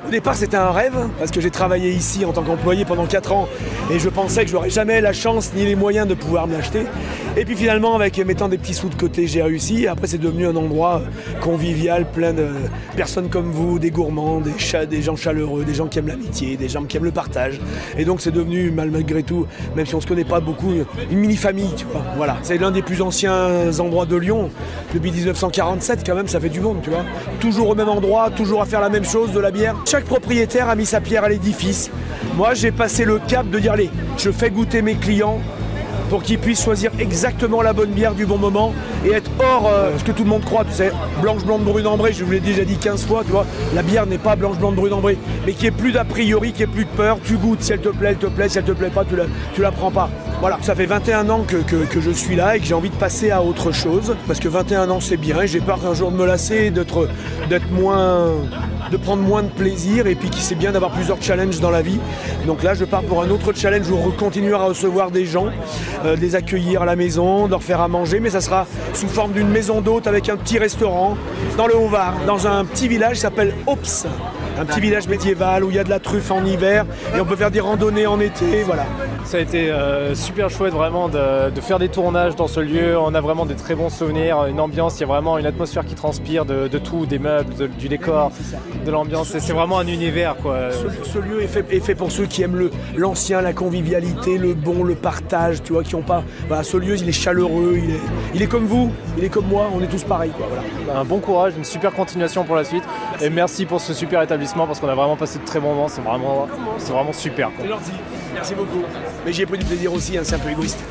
Au départ, c'était un rêve, parce que j'ai travaillé ici en tant qu'employé pendant 4 ans et je pensais que j'aurais jamais la chance ni les moyens de pouvoir me l'acheter. Et puis finalement, avec mettant des petits sous de côté, j'ai réussi. Et après, c'est devenu un endroit convivial, plein de personnes comme vous, des gourmands, des gens chaleureux, des gens qui aiment l'amitié, des gens qui aiment le partage. Et donc, c'est devenu, malgré tout, même si on ne se connaît pas beaucoup, une mini-famille, tu vois. Voilà. C'est l'un des plus anciens endroits de Lyon. Depuis 1947, quand même, ça fait du monde, tu vois. Toujours au même endroit, toujours à faire la même chose, de la bière. Chaque propriétaire a mis sa pierre à l'édifice. Moi, j'ai passé le cap de dire, allez, je fais goûter mes clients pour qu'ils puissent choisir exactement la bonne bière du bon moment et être hors ce que tout le monde croit, tu sais, blanche, blonde, brune, ambrée, je vous l'ai déjà dit 15 fois, tu vois, la bière n'est pas blanche, blonde, brune, ambrée, mais qui est plus d'a priori, qui est plus de peur, tu goûtes, si elle te plaît, si elle te plaît pas, tu la prends pas. Voilà, ça fait 21 ans que je suis là et que j'ai envie de passer à autre chose, parce que 21 ans c'est bien et j'ai peur qu'un jour de me lasser, de prendre moins de plaisir et puis c'est bien d'avoir plusieurs challenges dans la vie. Donc là, je pars pour un autre challenge où continuer à recevoir des gens, de les accueillir à la maison, de leur faire à manger, mais ça sera sous forme d'une maison d'hôte avec un petit restaurant dans le Haut-Var, dans un petit village qui s'appelle Ops. Un petit village médiéval où il y a de la truffe en hiver et on peut faire des randonnées en été, voilà. Ça a été super chouette vraiment de faire des tournages dans ce lieu. On a vraiment des très bons souvenirs, une ambiance, il y a vraiment une atmosphère qui transpire de tout, des meubles, du décor, de l'ambiance. C'est vraiment un univers, quoi. Ce lieu est fait pour ceux qui aiment l'ancien, la convivialité, le bon, le partage, tu vois, qui n'ont pas... Voilà, ce lieu, il est chaleureux, il est comme vous, il est comme moi, on est tous pareils, quoi, voilà. Un bon courage, une super continuation pour la suite. Merci. Et merci pour ce super établissement parce qu'on a vraiment passé de très bons moments, c'est vraiment super, quoi. C'est gentil, merci beaucoup. Mais j'y ai pris du plaisir aussi, hein, c'est un peu égoïste.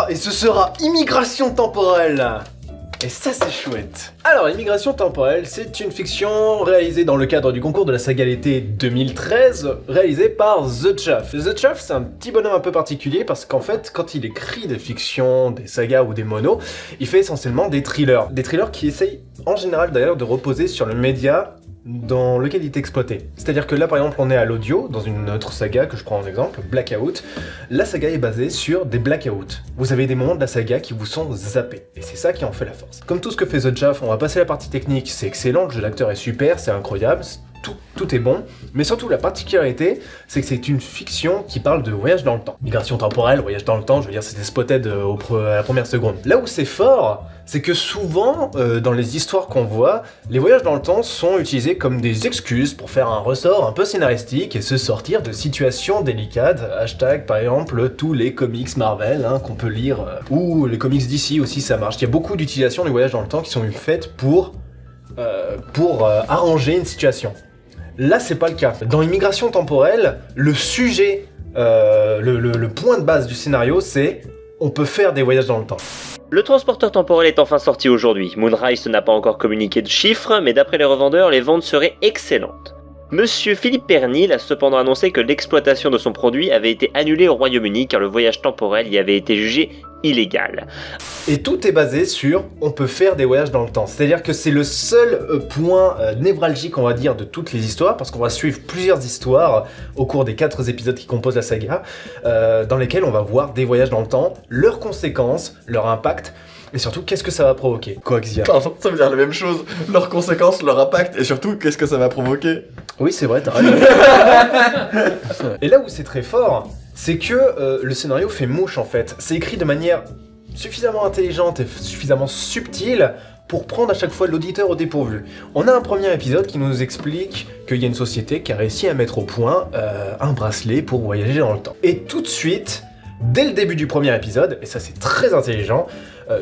Et ce sera Immigration temporelle. Et ça c'est chouette. Alors Immigration temporelle, c'est une fiction réalisée dans le cadre du concours de la saga l'été 2013, réalisée par The Chuff. The Chuff, c'est un petit bonhomme un peu particulier parce qu'en fait, quand il écrit des fictions, des sagas ou des monos, il fait essentiellement des thrillers. Des thrillers qui essayent en général d'ailleurs de reposer sur le média dans lequel il est exploité. C'est-à-dire que là par exemple on est à l'audio, dans une autre saga que je prends en exemple, Blackout. La saga est basée sur des blackouts. Vous avez des moments de la saga qui vous sont zappés. Et c'est ça qui en fait la force. Comme tout ce que fait The Chuff, on va passer à la partie technique, c'est excellent, le jeu d'acteur est super, c'est incroyable, tout est bon, mais surtout la particularité, c'est que c'est une fiction qui parle de voyage dans le temps. Migration temporelle, voyage dans le temps, je veux dire c'était spotted à la première seconde. Là où c'est fort, c'est que souvent, dans les histoires qu'on voit, les voyages dans le temps sont utilisés comme des excuses pour faire un ressort un peu scénaristique et se sortir de situations délicates. Hashtag par exemple tous les comics Marvel hein, qu'on peut lire, ou les comics DC aussi ça marche. Il y a beaucoup d'utilisations des voyages dans le temps qui sont faites pour arranger une situation. Là, c'est pas le cas. Dans Immigration temporelle, le sujet, le point de base du scénario, c'est on peut faire des voyages dans le temps. Le transporteur temporel est enfin sorti aujourd'hui. Moonrise n'a pas encore communiqué de chiffres, mais d'après les revendeurs, les ventes seraient excellentes. Monsieur Philippe Pernil a cependant annoncé que l'exploitation de son produit avait été annulée au Royaume-Uni car le voyage temporel y avait été jugé illégal. Et tout est basé sur on peut faire des voyages dans le temps. C'est-à-dire que c'est le seul point névralgique, on va dire, de toutes les histoires, parce qu'on va suivre plusieurs histoires au cours des 4 épisodes qui composent la saga, dans lesquels on va voir des voyages dans le temps, leurs conséquences, leur impact, et surtout, qu'est-ce que ça va provoquer? Quoi, Xia? Ça veut dire la même chose, leurs conséquences, leur impact, et surtout, qu'est-ce que ça va provoquer? Oui, c'est vrai, t'as raison. Et là où c'est très fort, c'est que le scénario fait mouche en fait. C'est écrit de manière suffisamment intelligente et suffisamment subtile pour prendre à chaque fois l'auditeur au dépourvu. On a un premier épisode qui nous explique qu'il y a une société qui a réussi à mettre au point un bracelet pour voyager dans le temps. Et tout de suite, dès le début du premier épisode, et ça c'est très intelligent,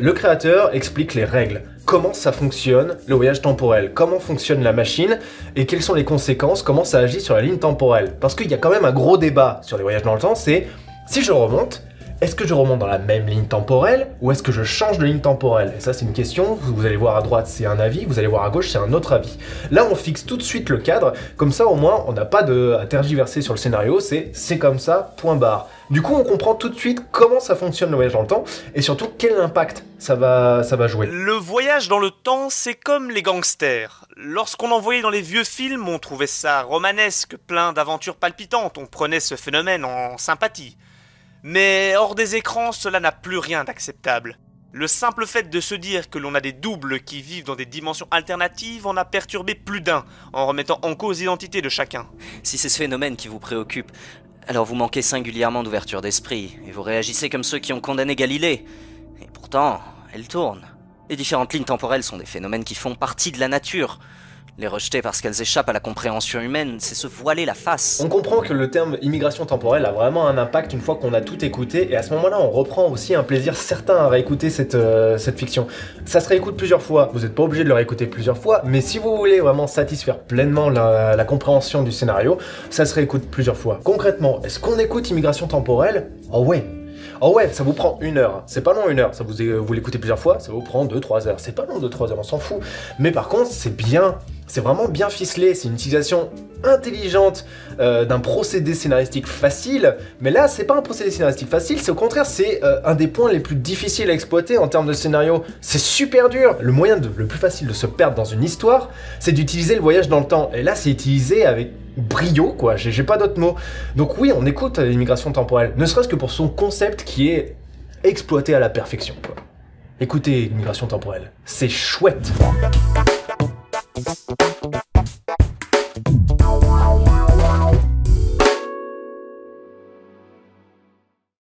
le créateur explique les règles. Comment ça fonctionne, le voyage temporel, comment fonctionne la machine, et quelles sont les conséquences, comment ça agit sur la ligne temporelle. Parce qu'il y a quand même un gros débat sur les voyages dans le temps, c'est si je remonte, Est-ce que je remonte dans la même ligne temporelle ou est-ce que je change de ligne temporelle? Et ça c'est une question, vous allez voir à droite c'est un avis, vous allez voir à gauche c'est un autre avis. Là on fixe tout de suite le cadre, comme ça au moins on n'a pas à tergiverser sur le scénario, c'est comme ça, point barre. Du coup on comprend tout de suite comment ça fonctionne le voyage dans le temps et surtout quel impact ça va jouer. Le voyage dans le temps, c'est comme les gangsters. Lorsqu'on en voyait dans les vieux films, on trouvait ça romanesque, plein d'aventures palpitantes, on prenait ce phénomène en sympathie. Mais hors des écrans, cela n'a plus rien d'acceptable. Le simple fait de se dire que l'on a des doubles qui vivent dans des dimensions alternatives en a perturbé plus d'un, en remettant en cause l'identité de chacun. Si c'est ce phénomène qui vous préoccupe, alors vous manquez singulièrement d'ouverture d'esprit, et vous réagissez comme ceux qui ont condamné Galilée. Et pourtant, elle tourne. Les différentes lignes temporelles sont des phénomènes qui font partie de la nature. Les rejeter parce qu'elles échappent à la compréhension humaine, c'est se voiler la face. On comprend que le terme immigration temporelle a vraiment un impact une fois qu'on a tout écouté, et à ce moment-là, on reprend aussi un plaisir certain à réécouter cette fiction. Ça se réécoute plusieurs fois, vous n'êtes pas obligé de le réécouter plusieurs fois, mais si vous voulez vraiment satisfaire pleinement la compréhension du scénario, ça se réécoute plusieurs fois. Concrètement, est-ce qu'on écoute immigration temporelle? Oh ouais! Oh ouais, ça vous prend 1 heure, c'est pas long 1 heure, ça vous l'écoutez plusieurs fois, ça vous prend 2-3 heures, c'est pas long 2-3 heures, on s'en fout. Mais par contre, c'est vraiment bien ficelé, c'est une utilisation intelligente d'un procédé scénaristique facile, mais là c'est pas un procédé scénaristique facile, c'est au contraire c'est un des points les plus difficiles à exploiter en termes de scénario. C'est super dur. Le moyen le plus facile de se perdre dans une histoire, c'est d'utiliser le voyage dans le temps, et là c'est utilisé avec brio quoi, j'ai pas d'autres mots. Donc oui, on écoute l'immigration temporelle, ne serait-ce que pour son concept qui est exploité à la perfection quoi. Écoutez l'immigration temporelle, c'est chouette.